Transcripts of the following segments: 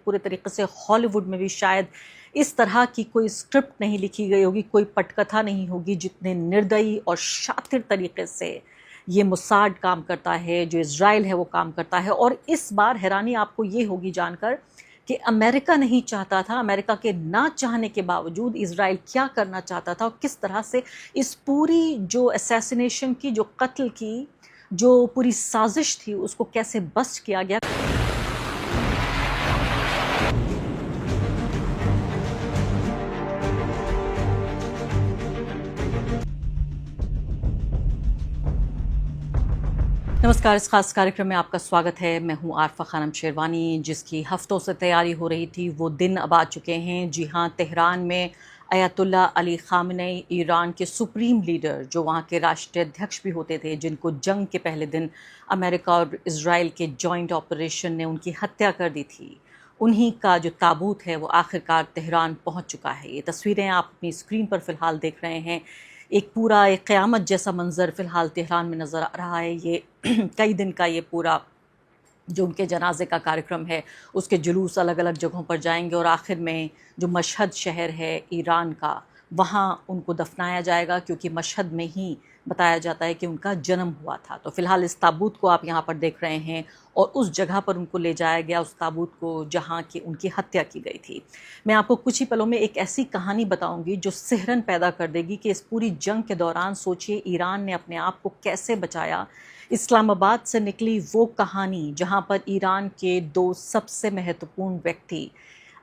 पूरे तरीके से हॉलीवुड में भी शायद इस तरह की कोई स्क्रिप्ट नहीं लिखी गई होगी, कोई पटकथा नहीं होगी जितने निर्दयी और शातिर तरीके से ये मोसाद काम करता है, जो इज़राइल है वो काम करता है। और इस बार हैरानी आपको ये होगी जानकर कि अमेरिका नहीं चाहता था, अमेरिका के ना चाहने के बावजूद इज़राइल क्या करना चाहता था और किस तरह से इस पूरी जो असैसिनेशन की, जो कत्ल की जो पूरी साजिश थी, उसको कैसे बस्ट किया गया। नमस्कार, इस खास कार्यक्रम में आपका स्वागत है। मैं हूं आरफा खानम शेरवानी। जिसकी हफ्तों से तैयारी हो रही थी वो दिन अब आ चुके हैं। जी हां, तेहरान में अयतुल्ला अली खामनेई, ईरान के सुप्रीम लीडर, जो वहां के राष्ट्रीय अध्यक्ष भी होते थे, जिनको जंग के पहले दिन अमेरिका और इज़राइल के जॉइंट ऑपरेशन ने उनकी हत्या कर दी थी, उन्हीं का जो ताबूत है वो आखिरकार तेहरान पहुंच चुका है। ये तस्वीरें आप अपनी स्क्रीन पर फ़िलहाल देख रहे हैं। एक पूरा एक क़यामत जैसा मंज़र फ़िलहाल तेहरान में नज़र आ रहा है। ये कई दिन का ये पूरा जो उनके जनाजे का कार्यक्रम है, उसके जुलूस अलग अलग जगहों पर जाएंगे और आखिर में जो मशहद शहर है ईरान का, वहाँ उनको दफनाया जाएगा, क्योंकि मशहद में ही बताया जाता है कि उनका जन्म हुआ था। तो फ़िलहाल इस ताबूत को आप यहाँ पर देख रहे हैं और उस जगह पर उनको ले जाया गया, उस ताबूत को जहाँ की उनकी हत्या की गई थी। मैं आपको कुछ ही पलों में एक ऐसी कहानी बताऊंगी जो सिहरन पैदा कर देगी कि इस पूरी जंग के दौरान सोचिए ईरान ने अपने आप को कैसे बचाया। इस्लामाबाद से निकली वो कहानी जहाँ पर ईरान के दो सबसे महत्वपूर्ण व्यक्ति,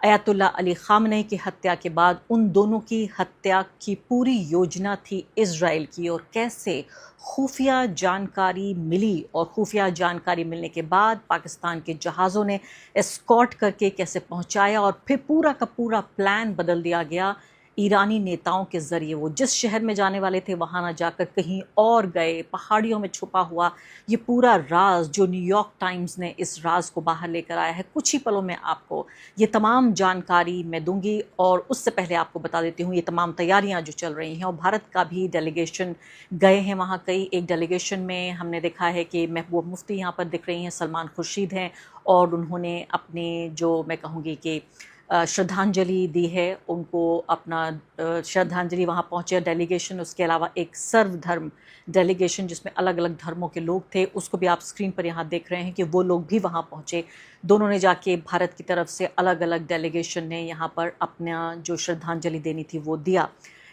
अयतुल्ला अली खामनेई की हत्या के बाद उन दोनों की हत्या की पूरी योजना थी इज़राइल की, और कैसे खुफिया जानकारी मिली और खुफिया जानकारी मिलने के बाद पाकिस्तान के जहाज़ों ने एस्कॉर्ट करके कैसे पहुंचाया और फिर पूरा का पूरा प्लान बदल दिया गया ईरानी नेताओं के ज़रिए। वो जिस शहर में जाने वाले थे वहाँ ना जाकर कहीं और गए, पहाड़ियों में छुपा हुआ ये पूरा राज, जो न्यूयॉर्क टाइम्स ने इस राज को बाहर लेकर आया है। कुछ ही पलों में आपको ये तमाम जानकारी मैं दूंगी, और उससे पहले आपको बता देती हूँ ये तमाम तैयारियाँ जो चल रही हैं। और भारत का भी डेलीगेशन गए हैं वहाँ। कई एक डेलीगेशन में हमने देखा है कि महबूब मुफ्ती यहाँ पर दिख रही हैं, सलमान खुर्शीद हैं, और उन्होंने अपने जो मैं कहूँगी कि श्रद्धांजलि दी है, उनको अपना श्रद्धांजलि वहाँ पहुँचे डेलीगेशन। उसके अलावा एक सर्वधर्म डेलीगेशन जिसमें अलग अलग धर्मों के लोग थे, उसको भी आप स्क्रीन पर यहाँ देख रहे हैं कि वो लोग भी वहाँ पहुँचे। दोनों ने जाके भारत की तरफ से अलग अलग डेलीगेशन ने यहाँ पर अपना जो श्रद्धांजलि देनी थी वो दिया।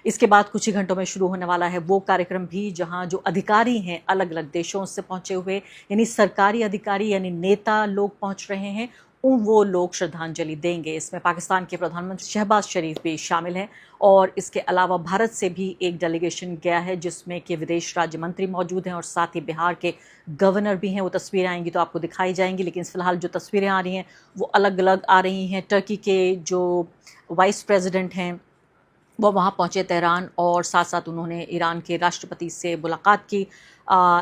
इसके बाद कुछ ही घंटों में शुरू होने वाला है वो कार्यक्रम भी, जहाँ जो अधिकारी हैं अलग अलग देशों से पहुँचे हुए, यानी सरकारी अधिकारी यानी नेता लोग पहुँच रहे हैं, वो लोग श्रद्धांजलि देंगे। इसमें पाकिस्तान के प्रधानमंत्री शहबाज शरीफ भी शामिल हैं, और इसके अलावा भारत से भी एक डेलीगेशन गया है जिसमें कि विदेश राज्य मंत्री मौजूद हैं और साथ ही बिहार के गवर्नर भी हैं। वो तस्वीरें आएंगी तो आपको दिखाई जाएंगी, लेकिन फ़िलहाल जो तस्वीरें आ रही हैं वो अलग अलग आ रही हैं। टर्की के जो वाइस प्रेसिडेंट हैं वो वहाँ पहुँचे तेहरान, और साथ साथ उन्होंने ईरान के राष्ट्रपति से मुलाकात की।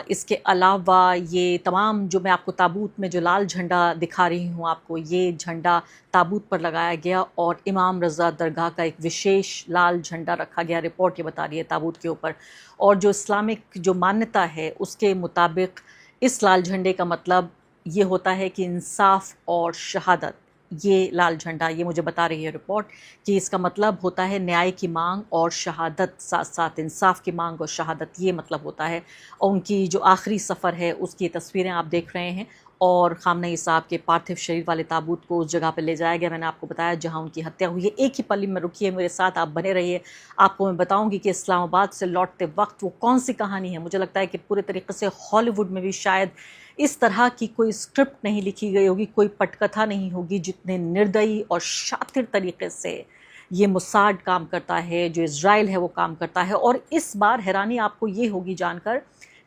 इसके अलावा ये तमाम जो मैं आपको ताबूत में जो लाल झंडा दिखा रही हूँ आपको, ये झंडा ताबूत पर लगाया गया और इमाम रज़ा दरगाह का एक विशेष लाल झंडा रखा गया। रिपोर्ट ये बता रही है ताबूत के ऊपर, और जो इस्लामिक जो मान्यता है उसके मुताबिक इस लाल झंडे का मतलब ये होता है कि इंसाफ और शहादत। ये लाल झंडा, ये मुझे बता रही है रिपोर्ट कि इसका मतलब होता है न्याय की मांग और शहादत, साथ साथ इंसाफ की मांग और शहादत, ये मतलब होता है। और उनकी जो आखिरी सफ़र है उसकी तस्वीरें आप देख रहे हैं, और खामनेई साहब के पार्थिव शरीर वाले ताबूत को उस जगह पर ले जाया गया, मैंने आपको बताया, जहां उनकी हत्या हुई है। एक ही पल में रुकिए मेरे साथ, आप बने रहिए। आपको मैं बताऊंगी कि इस्लामाबाद से लौटते वक्त वो कौन सी कहानी है। मुझे लगता है कि पूरे तरीके से हॉलीवुड में भी शायद इस तरह की कोई स्क्रिप्ट नहीं लिखी गई होगी, कोई पटकथा नहीं होगी जितने निर्दयी और शातिर तरीके से ये मोसाद काम करता है, जो इज़राइल है वो काम करता है। और इस बार हैरानी आपको ये होगी जानकर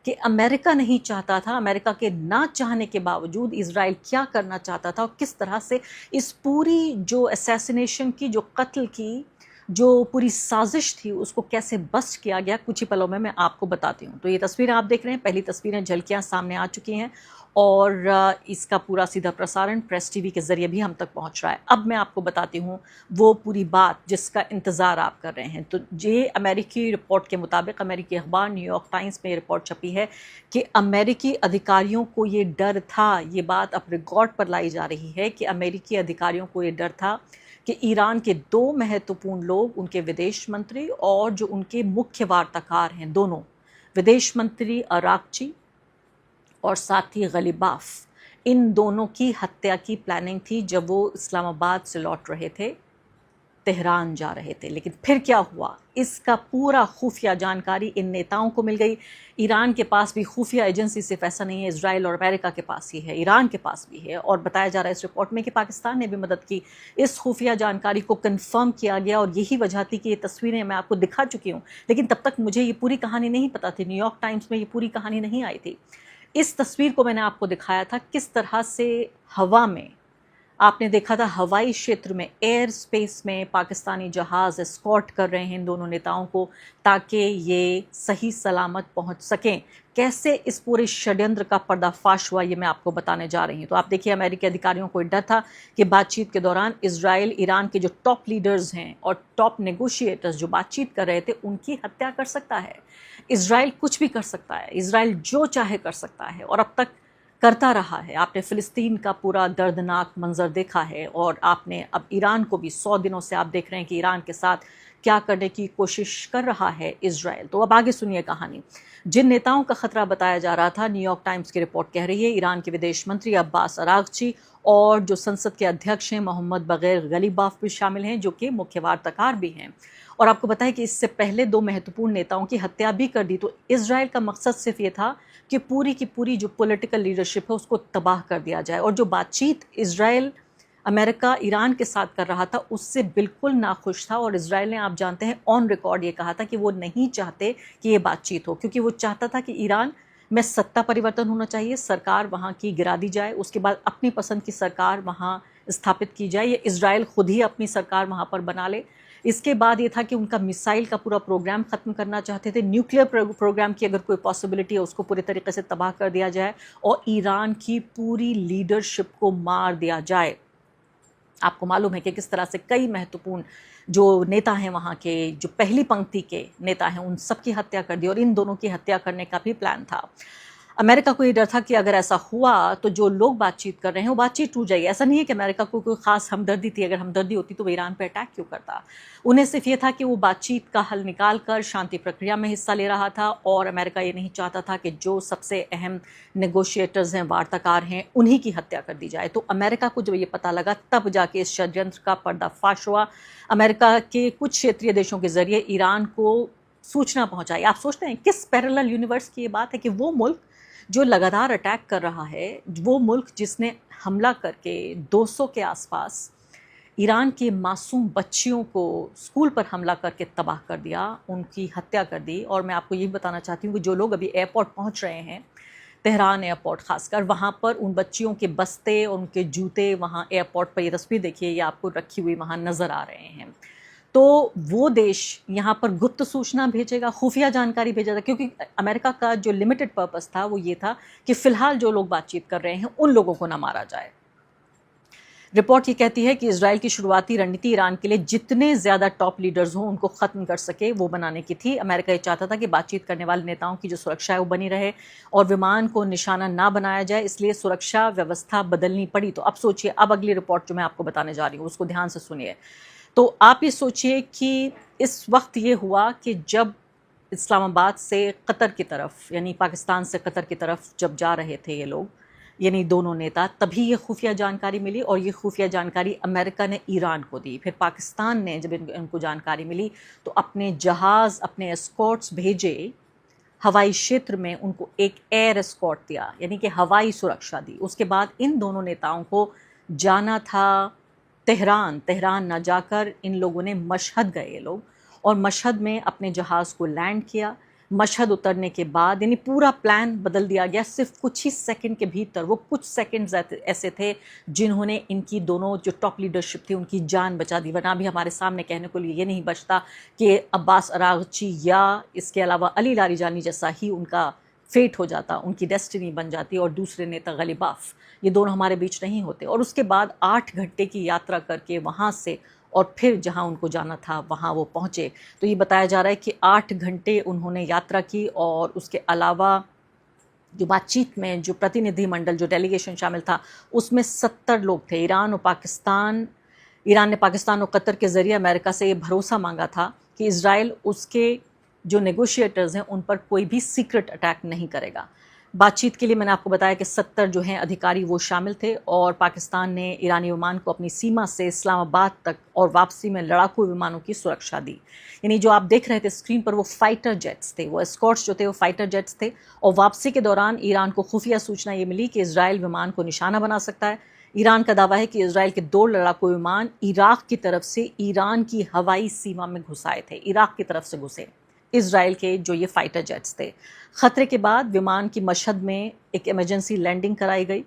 कि अमेरिका नहीं चाहता था, अमेरिका के ना चाहने के बावजूद इज़राइल क्या करना चाहता था और किस तरह से इस पूरी जो असैसिनेशन की, जो कत्ल की जो पूरी साजिश थी उसको कैसे बस्ट किया गया, कुछ ही पलों में मैं आपको बताती हूँ। तो ये तस्वीरें आप देख रहे हैं, पहली तस्वीरें झलकियाँ सामने आ चुकी हैं और इसका पूरा सीधा प्रसारण प्रेस टीवी के ज़रिए भी हम तक पहुँच रहा है। अब मैं आपको बताती हूँ वो पूरी बात जिसका इंतज़ार आप कर रहे हैं। तो ये अमेरिकी रिपोर्ट के मुताबिक अमेरिकी अखबार न्यूयॉर्क टाइम्स में ये रिपोर्ट छपी है कि अमेरिकी अधिकारियों को ये डर था, ये बात अब रिकॉर्ड पर लाई जा रही है कि अमेरिकी अधिकारियों को ये डर था कि ईरान के 2 महत्वपूर्ण लोग, उनके विदेश मंत्री और जो उनके मुख्य वार्ताकार हैं, दोनों विदेश मंत्री अरागची और साथ ही गलीबाफ, इन दोनों की हत्या की प्लानिंग थी जब वो इस्लामाबाद से लौट रहे थे, तेहरान जा रहे थे। लेकिन फिर क्या हुआ, इसका पूरा खुफिया जानकारी इन नेताओं को मिल गई। ईरान के पास भी खुफिया एजेंसी सिर्फ ऐसा नहीं है, इजराइल और अमेरिका के पास ही है, ईरान के पास भी है। और बताया जा रहा है इस रिपोर्ट में कि पाकिस्तान ने भी मदद की। इस खुफिया जानकारी को कंफर्म किया गया और यही वजह थी कि ये तस्वीरें मैं आपको दिखा चुकी हूँ, लेकिन तब तक मुझे ये पूरी कहानी नहीं पता थी, न्यूयॉर्क टाइम्स में ये पूरी कहानी नहीं आई थी। इस तस्वीर को मैंने आपको दिखाया था किस तरह से हवा में, आपने देखा था हवाई क्षेत्र में, एयर स्पेस में पाकिस्तानी जहाज़ एस्कॉर्ट कर रहे हैं इन दोनों नेताओं को ताकि ये सही सलामत पहुंच सकें। कैसे इस पूरे षड्यंत्र का पर्दाफाश हुआ ये मैं आपको बताने जा रही हूँ। तो आप देखिए, अमेरिकी अधिकारियों को डर था कि बातचीत के दौरान इजराइल ईरान के जो टॉप लीडर्स हैं और टॉप नेगोशिएटर्स जो बातचीत कर रहे थे उनकी हत्या कर सकता है। इजराइल कुछ भी कर सकता है, इजराइल जो चाहे कर सकता है और अब तक करता रहा है। आपने फ़िलिस्तीन का पूरा दर्दनाक मंजर देखा है और आपने अब ईरान को भी 100 दिनों से आप देख रहे हैं कि ईरान के साथ क्या करने की कोशिश कर रहा है इजराइल। तो अब आगे सुनिए कहानी। जिन नेताओं का खतरा बताया जा रहा था, न्यूयॉर्क टाइम्स की रिपोर्ट कह रही है ईरान के विदेश मंत्री अब्बास अरागची और जो संसद के अध्यक्ष हैं मोहम्मद बगैर गलीबाफ भी शामिल हैं, जो कि मुख्य वार्ताकार भी हैं। और आपको पता है कि इससे पहले 2 महत्वपूर्ण नेताओं की हत्या भी कर दी। तो इजराइल का मकसद सिर्फ ये था कि पूरी की पूरी जो पॉलिटिकल लीडरशिप है उसको तबाह कर दिया जाए। और जो बातचीत इजराइल अमेरिका ईरान के साथ कर रहा था उससे बिल्कुल नाखुश था। और इजराइल ने, आप जानते हैं, ऑन रिकॉर्ड ये कहा था कि वो नहीं चाहते कि ये बातचीत हो, क्योंकि वो चाहता था कि ईरान में सत्ता परिवर्तन होना चाहिए, सरकार वहाँ की गिरा दी जाए, उसके बाद अपनी पसंद की सरकार वहाँ स्थापित की जाए, या इजराइल खुद ही अपनी सरकार वहाँ पर बना ले। इसके बाद ये था कि उनका मिसाइल का पूरा प्रोग्राम ख़त्म करना चाहते थे, न्यूक्लियर प्रोग्राम की अगर कोई पॉसिबिलिटी है उसको पूरे तरीके से तबाह कर दिया जाए और ईरान की पूरी लीडरशिप को मार दिया जाए। आपको मालूम है कि किस तरह से कई महत्वपूर्ण जो नेता हैं वहाँ के, जो पहली पंक्ति के नेता हैं, उन सब की हत्या कर दी और इन दोनों की हत्या करने का भी प्लान था। अमेरिका को ये डर था कि अगर ऐसा हुआ तो जो लोग बातचीत कर रहे हैं वो बातचीत टूट जाएगी। ऐसा नहीं है कि अमेरिका को कोई ख़ास हमदर्दी थी, अगर हमदर्दी होती तो वो ईरान पर अटैक क्यों करता। उन्हें सिर्फ ये था कि वो बातचीत का हल निकाल कर शांति प्रक्रिया में हिस्सा ले रहा था और अमेरिका ये नहीं चाहता था कि जो सबसे अहम नेगोशिएटर्स हैं, वार्ताकार हैं, उन्हीं की हत्या कर दी जाए। तो अमेरिका को जब ये पता लगा तब जाके इस षड्यंत्र का पर्दाफाश हुआ। अमेरिका के कुछ क्षेत्रीय देशों के ज़रिए ईरान को सूचना पहुँचाई। आप सोचते हैं किस पैरेलल यूनिवर्स की ये बात है कि वो मुल्क जो लगातार अटैक कर रहा है, वो मुल्क जिसने हमला करके 200 के आसपास ईरान के मासूम बच्चियों को स्कूल पर हमला करके तबाह कर दिया, उनकी हत्या कर दी। और मैं आपको ये भी बताना चाहती हूँ कि जो लोग अभी एयरपोर्ट पहुँच रहे हैं, तेहरान एयरपोर्ट खासकर, वहाँ पर उन बच्चियों के बस्ते और उनके जूते वहाँ एयरपोर्ट पर, ये तस्वीर देखिए, ये आपको रखी हुई वहाँ नज़र आ रहे हैं। तो वो देश यहाँ पर गुप्त सूचना भेजेगा, खुफिया जानकारी भेजेगा, क्योंकि अमेरिका का जो लिमिटेड पर्पस था वो ये था कि फ़िलहाल जो लोग बातचीत कर रहे हैं उन लोगों को ना मारा जाए। रिपोर्ट ये कहती है कि इजराइल की शुरुआती रणनीति ईरान के लिए जितने ज़्यादा टॉप लीडर्स हों उनको ख़त्म कर सके वो बनाने की थी। अमेरिका ये चाहता था कि बातचीत करने वाले नेताओं की जो सुरक्षा है वो बनी रहे और विमान को निशाना ना बनाया जाए, इसलिए सुरक्षा व्यवस्था बदलनी पड़ी। तो अब सोचिए, अब अगली रिपोर्ट जो मैं आपको बताने जा रही हूँ उसको ध्यान से सुनिए। तो आप ये सोचिए कि इस वक्त ये हुआ कि जब इस्लामाबाद से कतर की तरफ, यानी पाकिस्तान से कतर की तरफ जब जा रहे थे ये लोग, यानी दोनों नेता, तभी ये खुफिया जानकारी मिली और ये खुफिया जानकारी अमेरिका ने ईरान को दी। फिर पाकिस्तान ने जब इनको जानकारी मिली तो अपने जहाज़, अपने एस्कॉर्ट्स भेजे हवाई क्षेत्र में, उनको एक एयर एस्कॉर्ट दिया, यानी कि हवाई सुरक्षा दी। उसके बाद इन दोनों नेताओं को जाना था तेहरान। तेहरान ना जाकर इन लोगों ने मशहद गए ये लोग, और मशहद में अपने जहाज़ को लैंड किया। मशहद उतरने के बाद यानी पूरा प्लान बदल दिया गया सिर्फ कुछ ही सेकंड के भीतर। वो कुछ सेकंड्स ऐसे थे जिन्होंने इनकी दोनों जो टॉप लीडरशिप थी उनकी जान बचा दी, वरना भी हमारे सामने कहने को लिए ये नहीं बचता कि अब्बास अरागची या इसके अलावा अली लारीजानी जैसा ही उनका फेट हो जाता, उनकी डेस्टिनी बन जाती और दूसरे नेता गलिबाफ ये दोनों हमारे बीच नहीं होते। और उसके बाद 8 घंटे की यात्रा करके वहाँ से और फिर जहाँ उनको जाना था वहाँ वो पहुँचे। तो ये बताया जा रहा है कि 8 घंटे उन्होंने यात्रा की और उसके अलावा जो बातचीत में जो प्रतिनिधिमंडल जो डेलीगेशन शामिल था उसमें 70 लोग थे। ईरान ने पाकिस्तान और कतर के ज़रिए अमेरिका से ये भरोसा मांगा था कि इज़राइल उसके जो नेगोशिएटर्स हैं उन पर कोई भी सीक्रेट अटैक नहीं करेगा। बातचीत के लिए मैंने आपको बताया कि 70 जो हैं अधिकारी वो शामिल थे और पाकिस्तान ने ईरानी विमान को अपनी सीमा से इस्लामाबाद तक और वापसी में लड़ाकू विमानों की सुरक्षा दी। यानी जो आप देख रहे थे स्क्रीन पर वो फाइटर जेट्स थे, वो एस्कॉर्ट्स जो थे वो फाइटर जेट्स थे। और वापसी के दौरान ईरान को खुफिया सूचना ये मिली कि इजराइल विमान को निशाना बना सकता है। ईरान का दावा है कि इजराइल के 2 लड़ाकू विमान इराक की तरफ से ईरान की हवाई सीमा में घुसाए थे, इराक की तरफ से घुसे इजराइल के जो ये फाइटर जेट्स थे। खतरे के बाद विमान की मशहद में एक इमरजेंसी लैंडिंग कराई गई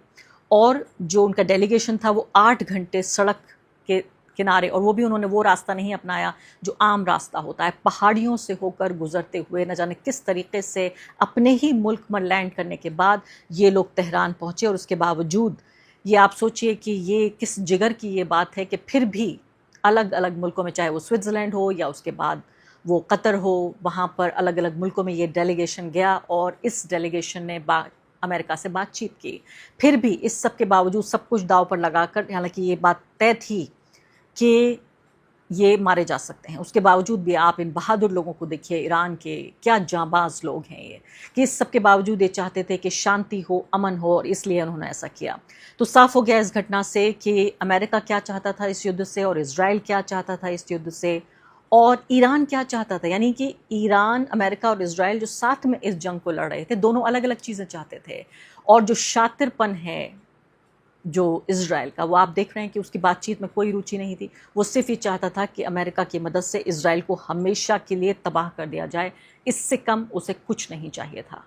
और जो उनका डेलीगेशन था वो 8 घंटे सड़क के किनारे, और वो भी उन्होंने वो रास्ता नहीं अपनाया जो आम रास्ता होता है, पहाड़ियों से होकर गुजरते हुए न जाने किस तरीके से अपने ही मुल्क में लैंड करने के बाद ये लोग तेहरान पहुँचे। और उसके बावजूद ये आप सोचिए कि ये किस जिगर की ये बात है कि फिर भी अलग अलग मुल्कों में, चाहे वो स्विट्ज़रलैंड हो या उसके बाद वो कतर हो, वहाँ पर अलग अलग मुल्कों में ये डेलीगेशन गया और इस डेलीगेशन ने अमेरिका से बातचीत की। फिर भी इस सब के बावजूद सब कुछ दाव पर लगाकर, हालांकि ये बात तय थी कि ये मारे जा सकते हैं, उसके बावजूद भी आप इन बहादुर लोगों को देखिए, ईरान के क्या जांबाज लोग हैं ये, कि इस सब के बावजूद ये चाहते थे कि शांति हो, अमन हो, और इसलिए उन्होंने ऐसा किया। तो साफ हो गया इस घटना से कि अमेरिका क्या चाहता था इस युद्ध से और इजराइल क्या चाहता था इस युद्ध से और ईरान क्या चाहता था। यानी कि ईरान, अमेरिका और इजराइल जो साथ में इस जंग को लड़ रहे थे, दोनों अलग अलग चीज़ें चाहते थे। और जो शातिरपन है जो इजराइल का, वो आप देख रहे हैं कि उसकी बातचीत में कोई रुचि नहीं थी। वो सिर्फ ये चाहता था कि अमेरिका की मदद से इजराइल को हमेशा के लिए तबाह कर दिया जाए, इससे कम उसे कुछ नहीं चाहिए था।